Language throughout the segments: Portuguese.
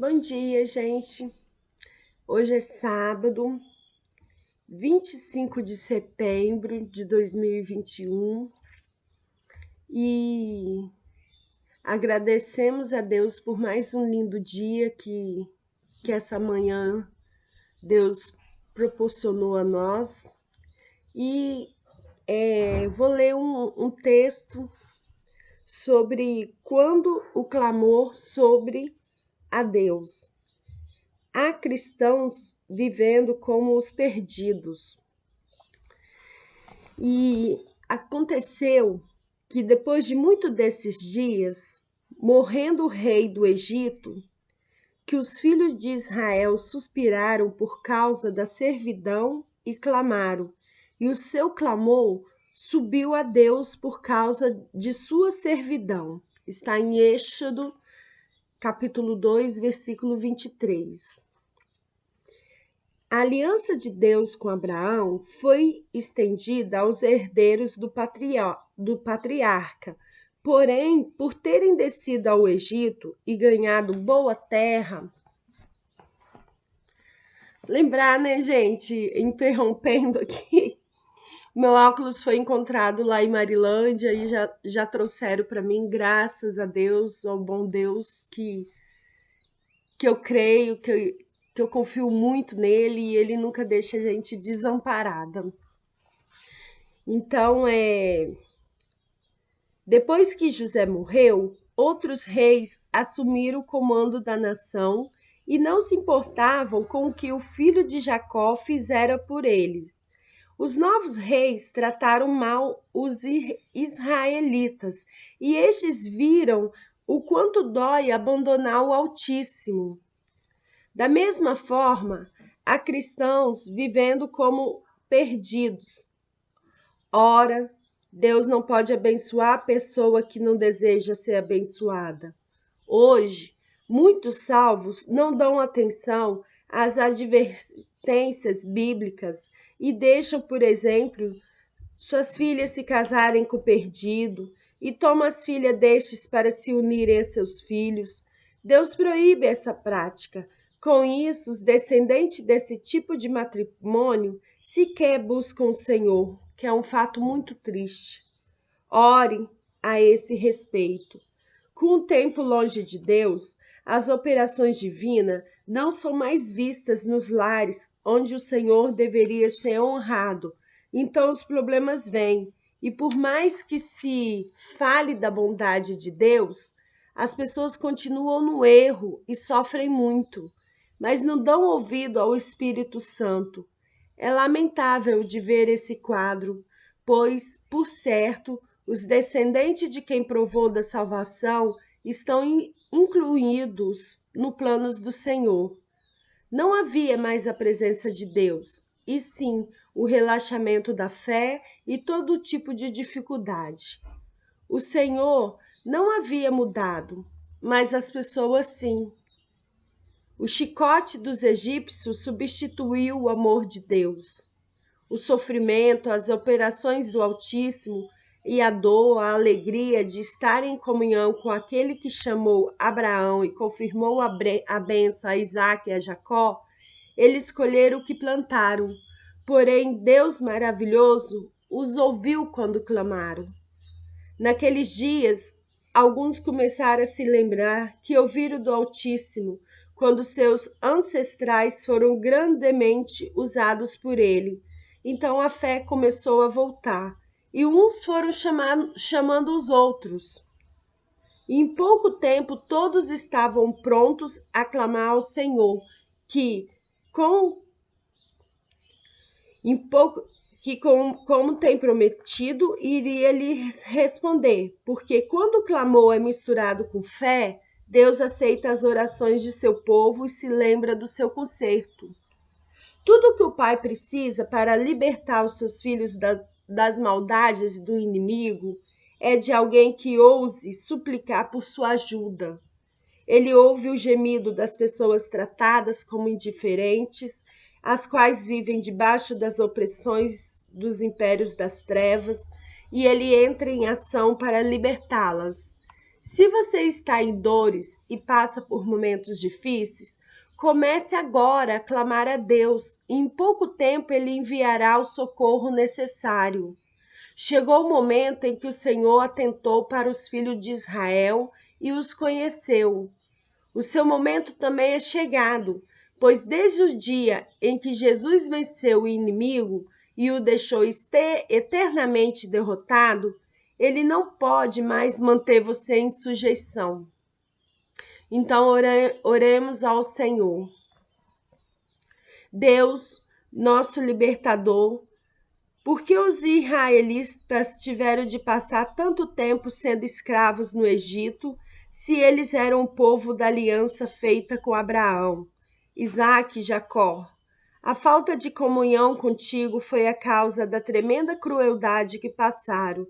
Bom dia, gente. Hoje é sábado, 25 de setembro de 2021 e agradecemos a Deus por mais um lindo dia que essa manhã Deus proporcionou a nós. E vou ler um texto sobre quando o clamor sobre a Deus. Há cristãos vivendo como os perdidos. E aconteceu que depois de muito desses dias, morrendo o rei do Egito, que os filhos de Israel suspiraram por causa da servidão e clamaram, e o seu clamor subiu a Deus por causa de sua servidão. Está em Êxodo, capítulo 2, versículo 23. A aliança de Deus com Abraão foi estendida aos herdeiros do patriarca. Porém, por terem descido ao Egito e ganhado boa terra. Lembrar, né, gente? Interrompendo aqui. Meu óculos foi encontrado lá em Marilândia e já trouxeram para mim, graças a Deus, ao bom Deus que eu creio, que eu confio muito nele e ele nunca deixa a gente desamparada. Então, depois que José morreu, outros reis assumiram o comando da nação e não se importavam com o que o filho de Jacó fizera por eles. Os novos reis trataram mal os israelitas e estes viram o quanto dói abandonar o Altíssimo. Da mesma forma, há cristãos vivendo como perdidos. Ora, Deus não pode abençoar a pessoa que não deseja ser abençoada. Hoje, muitos salvos não dão atenção às advertências bíblicas e deixam, por exemplo, suas filhas se casarem com o perdido e tomam as filhas destes para se unirem a seus filhos. Deus proíbe essa prática. Com isso, os descendentes desse tipo de matrimônio sequer buscam o Senhor, que é um fato muito triste. Ore a esse respeito. Com o tempo longe de Deus, as operações divinas não são mais vistas nos lares onde o Senhor deveria ser honrado. Então os problemas vêm. E por mais que se fale da bondade de Deus, as pessoas continuam no erro e sofrem muito, mas não dão ouvido ao Espírito Santo. É lamentável de ver esse quadro, pois, por certo, os descendentes de quem provou da salvação estão incluídos no planos do Senhor. Não havia mais a presença de Deus, e sim o relaxamento da fé e todo tipo de dificuldade. O Senhor não havia mudado, mas as pessoas sim. O chicote dos egípcios substituiu o amor de Deus. O sofrimento, as operações do Altíssimo e a dor, a alegria de estar em comunhão com aquele que chamou Abraão e confirmou a bênção a Isaac e a Jacó, eles escolheram o que plantaram. Porém, Deus maravilhoso os ouviu quando clamaram. Naqueles dias, alguns começaram a se lembrar que ouviram do Altíssimo quando seus ancestrais foram grandemente usados por ele. Então a fé começou a voltar, e uns foram chamando os outros. E em pouco tempo todos estavam prontos a clamar ao Senhor, que como tem prometido, iria lhes responder, porque quando o clamor é misturado com fé, Deus aceita as orações de seu povo e se lembra do seu conserto. Tudo o que o Pai precisa para libertar os seus filhos das maldades do inimigo é de alguém que ouse suplicar por sua ajuda. Ele ouve o gemido das pessoas tratadas como indiferentes, as quais vivem debaixo das opressões dos impérios das trevas, e ele entra em ação para libertá-las. Se você está em dores e passa por momentos difíceis, comece agora a clamar a Deus e em pouco tempo Ele enviará o socorro necessário. Chegou o momento em que o Senhor atentou para os filhos de Israel e os conheceu. O seu momento também é chegado, pois desde o dia em que Jesus venceu o inimigo e o deixou eternamente derrotado, ele não pode mais manter você em sujeição. Então, oremos ao Senhor. Deus, nosso libertador, por que os israelitas tiveram de passar tanto tempo sendo escravos no Egito, se eles eram o povo da aliança feita com Abraão, Isaque e Jacó? A falta de comunhão contigo foi a causa da tremenda crueldade que passaram.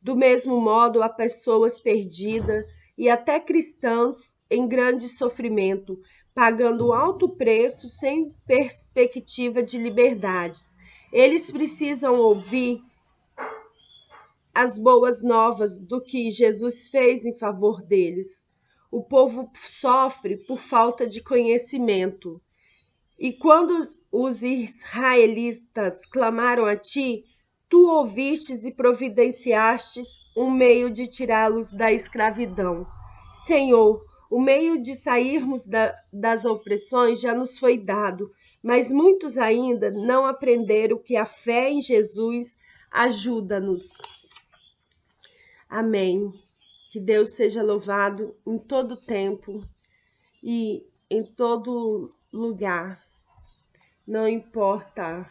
Do mesmo modo, há pessoas perdidas e até cristãos em grande sofrimento, pagando alto preço sem perspectiva de liberdades. Eles precisam ouvir as boas novas do que Jesus fez em favor deles. O povo sofre por falta de conhecimento. E quando os israelitas clamaram a ti, tu ouvistes e providenciastes um meio de tirá-los da escravidão. Senhor, o meio de sairmos das opressões já nos foi dado, mas muitos ainda não aprenderam que a fé em Jesus ajuda-nos. Amém. Que Deus seja louvado em todo tempo e em todo lugar. Não importa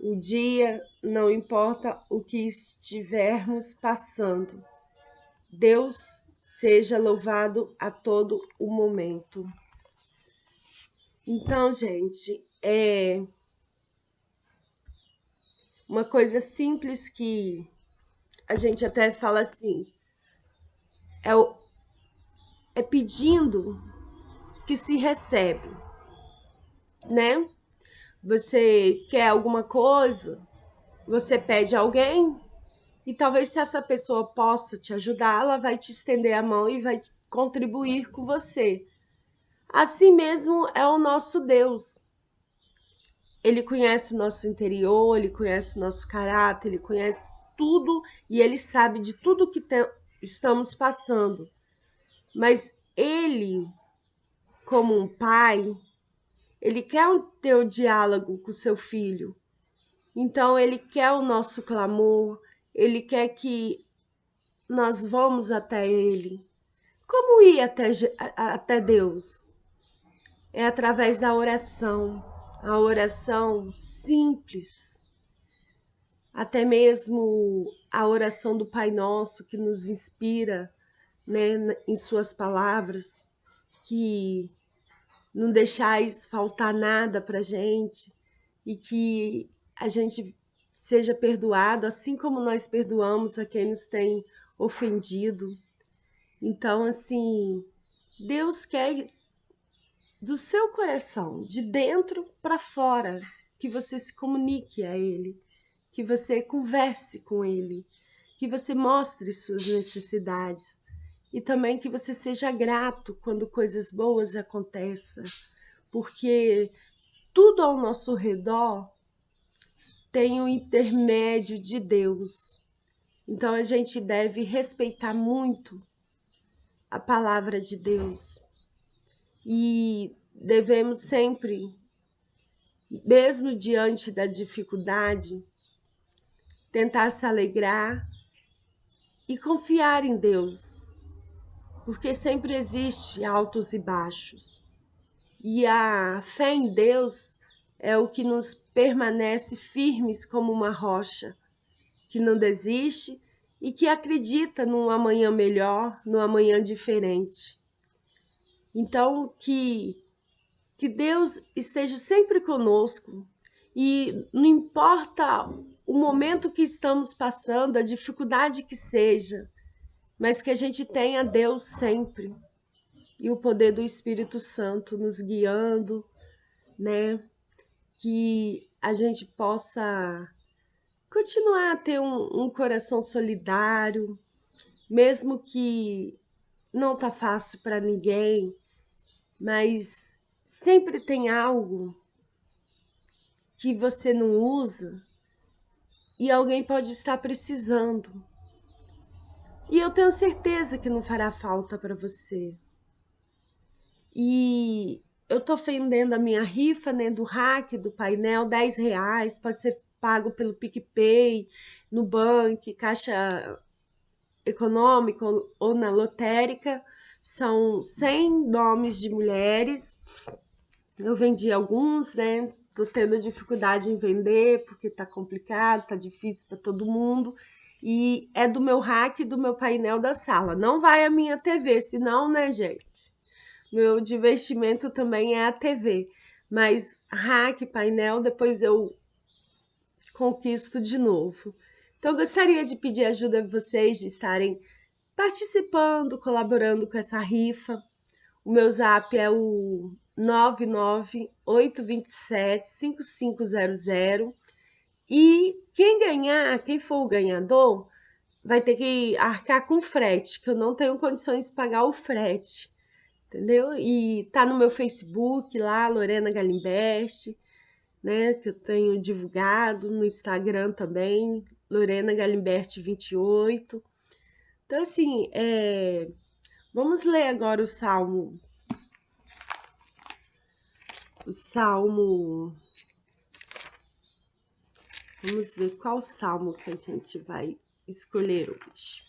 o dia, não importa o que estivermos passando. Deus seja louvado a todo o momento. Então, gente, uma coisa simples que a gente até fala assim, é pedindo que se recebe, né? Você quer alguma coisa, você pede a alguém, e talvez se essa pessoa possa te ajudar, ela vai te estender a mão e vai contribuir com você. Assim mesmo é o nosso Deus. Ele conhece o nosso interior, ele conhece o nosso caráter, ele conhece tudo e ele sabe de tudo que estamos passando. Mas ele, como um pai, ele quer ter o diálogo com o seu filho. Então, ele quer o nosso clamor, ele quer que nós vamos até ele. Como ir até Deus? É através da oração. A oração simples. Até mesmo a oração do Pai Nosso, que nos inspira, né, em suas palavras, que não deixais faltar nada para gente e que a gente seja perdoado, assim como nós perdoamos a quem nos tem ofendido. Então, assim, Deus quer do seu coração, de dentro para fora, que você se comunique a Ele, que você converse com Ele, que você mostre suas necessidades e também que você seja grato quando coisas boas aconteçam, porque tudo ao nosso redor tem o intermédio de Deus. Então a gente deve respeitar muito a palavra de Deus e devemos sempre, mesmo diante da dificuldade, tentar se alegrar e confiar em Deus, porque sempre existe altos e baixos. E a fé em Deus é o que nos permanece firmes como uma rocha, que não desiste e que acredita num amanhã melhor, num amanhã diferente. Então, que Deus esteja sempre conosco e não importa o momento que estamos passando, a dificuldade que seja, mas que a gente tenha Deus sempre e o poder do Espírito Santo nos guiando, né? Que a gente possa continuar a ter um coração solidário, mesmo que não tá fácil para ninguém, mas sempre tem algo que você não usa e alguém pode estar precisando. E eu tenho certeza que não fará falta para você. E eu tô vendendo a minha rifa, né, do hack, do painel, R$ 10, pode ser pago pelo PicPay, no banco, Caixa Econômica ou na lotérica. São 100 nomes de mulheres. Eu vendi alguns, né? Tô tendo dificuldade em vender porque tá complicado, tá difícil para todo mundo. E é do meu rack, do meu painel da sala. Não vai a minha TV, senão, né, gente? Meu divertimento também é a TV. Mas rack, painel, depois eu conquisto de novo. Então, eu gostaria de pedir ajuda de vocês de estarem participando, colaborando com essa rifa. O meu zap é o 998275500. E quem for o ganhador, vai ter que arcar com frete, que eu não tenho condições de pagar o frete, entendeu? E tá no meu Facebook lá, Lorena Galimbert, né, que eu tenho divulgado, no Instagram também, Lorena Galimbert 28. Então, assim, vamos ler agora o Salmo. O Salmo. Vamos ver qual salmo que a gente vai escolher hoje.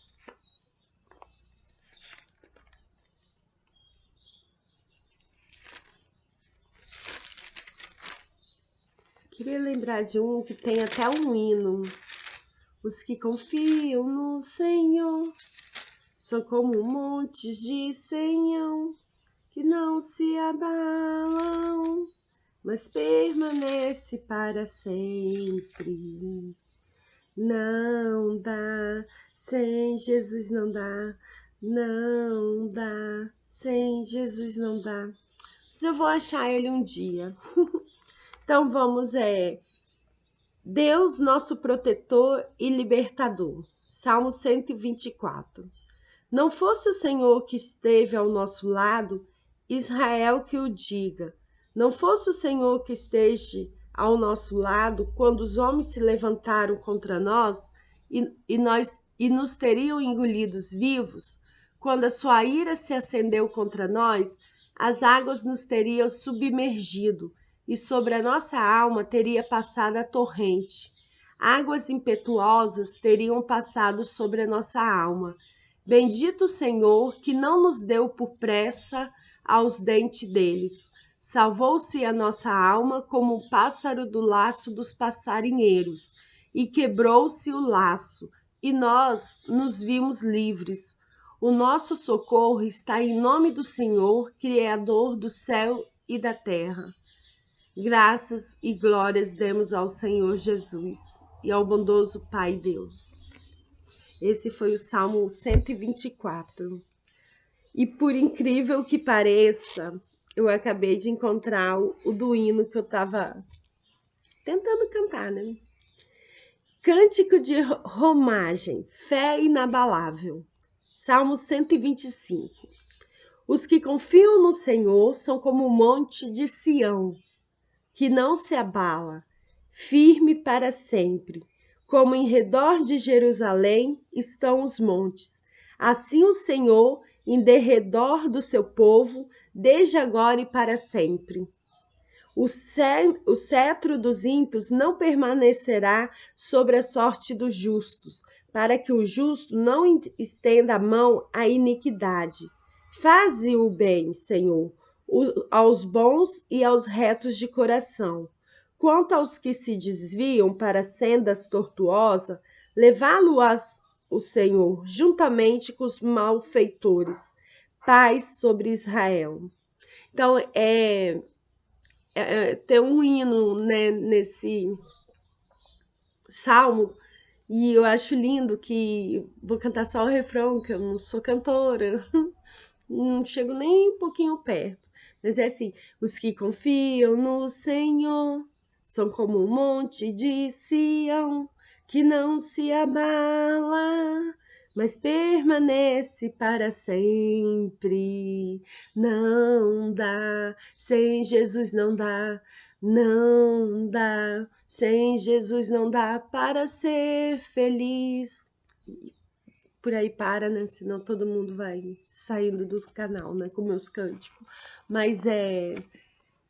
Queria lembrar de um que tem até um hino. Os que confiam no Senhor são como montes de Sião, que não se abalam, mas permanece para sempre. Não dá, sem Jesus não dá, não dá, sem Jesus não dá. Mas eu vou achar ele um dia. Então vamos, Deus, nosso protetor e libertador. Salmo 124. Não fosse o Senhor que esteve ao nosso lado, Israel que o diga. Não fosse o Senhor que esteja ao nosso lado quando os homens se levantaram contra nós e nos teriam engolidos vivos, quando a sua ira se acendeu contra nós, as águas nos teriam submergido e sobre a nossa alma teria passado a torrente. Águas impetuosas teriam passado sobre a nossa alma. Bendito o Senhor, que não nos deu por pressa aos dentes deles. Salvou-se a nossa alma como um pássaro do laço dos passarinheiros, e quebrou-se o laço, e nós nos vimos livres. O nosso socorro está em nome do Senhor, Criador do céu e da terra. Graças e glórias demos ao Senhor Jesus e ao bondoso Pai Deus. Esse foi o Salmo 124. E por incrível que pareça, eu acabei de encontrar o do hino que eu estava tentando cantar, né? Cântico de romagem, fé inabalável. Salmo 125. Os que confiam no Senhor são como o monte de Sião, que não se abala, firme para sempre. Como em redor de Jerusalém estão os montes. Assim o Senhor em derredor do seu povo, desde agora e para sempre. O cetro dos ímpios não permanecerá sobre a sorte dos justos, para que o justo não estenda a mão à iniquidade. Faze o bem, Senhor, aos bons e aos retos de coração. Quanto aos que se desviam para sendas tortuosas, levá-lo-ás o Senhor, juntamente com os malfeitores. Paz sobre Israel. Então, tem um hino, né, nesse salmo, e eu acho lindo que vou cantar só o refrão, que eu não sou cantora, não chego nem um pouquinho perto, mas é assim: os que confiam no Senhor são como um monte de Sião, que não se abala, mas permanece para sempre. Não dá, sem Jesus não dá, não dá, sem Jesus não dá para ser feliz. Por aí para, né? Senão todo mundo vai saindo do canal, né? Com meus cânticos. Mas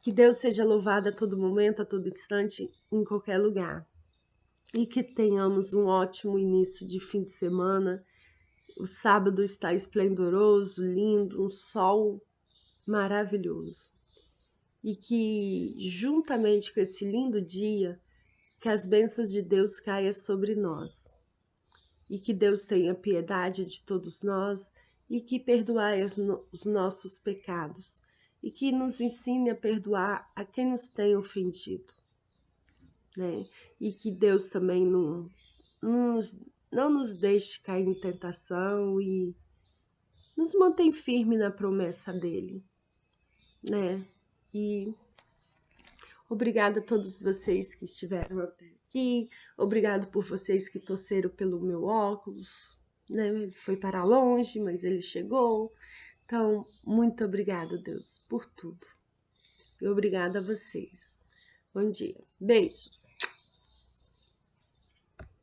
que Deus seja louvado a todo momento, a todo instante, em qualquer lugar. E que tenhamos um ótimo início de fim de semana. O sábado está esplendoroso, lindo, um sol maravilhoso. E que, juntamente com esse lindo dia, que as bênçãos de Deus caiam sobre nós. E que Deus tenha piedade de todos nós e que perdoai os nossos pecados. E que nos ensine a perdoar a quem nos tem ofendido. Né? E que Deus também não nos deixe cair em tentação e nos mantém firme na promessa dele, né? E obrigada a todos vocês que estiveram até aqui, obrigado por vocês que torceram pelo meu óculos, né? Ele foi para longe, mas ele chegou. Então, muito obrigada, Deus, por tudo. E obrigada a vocês. Bom dia. Beijo.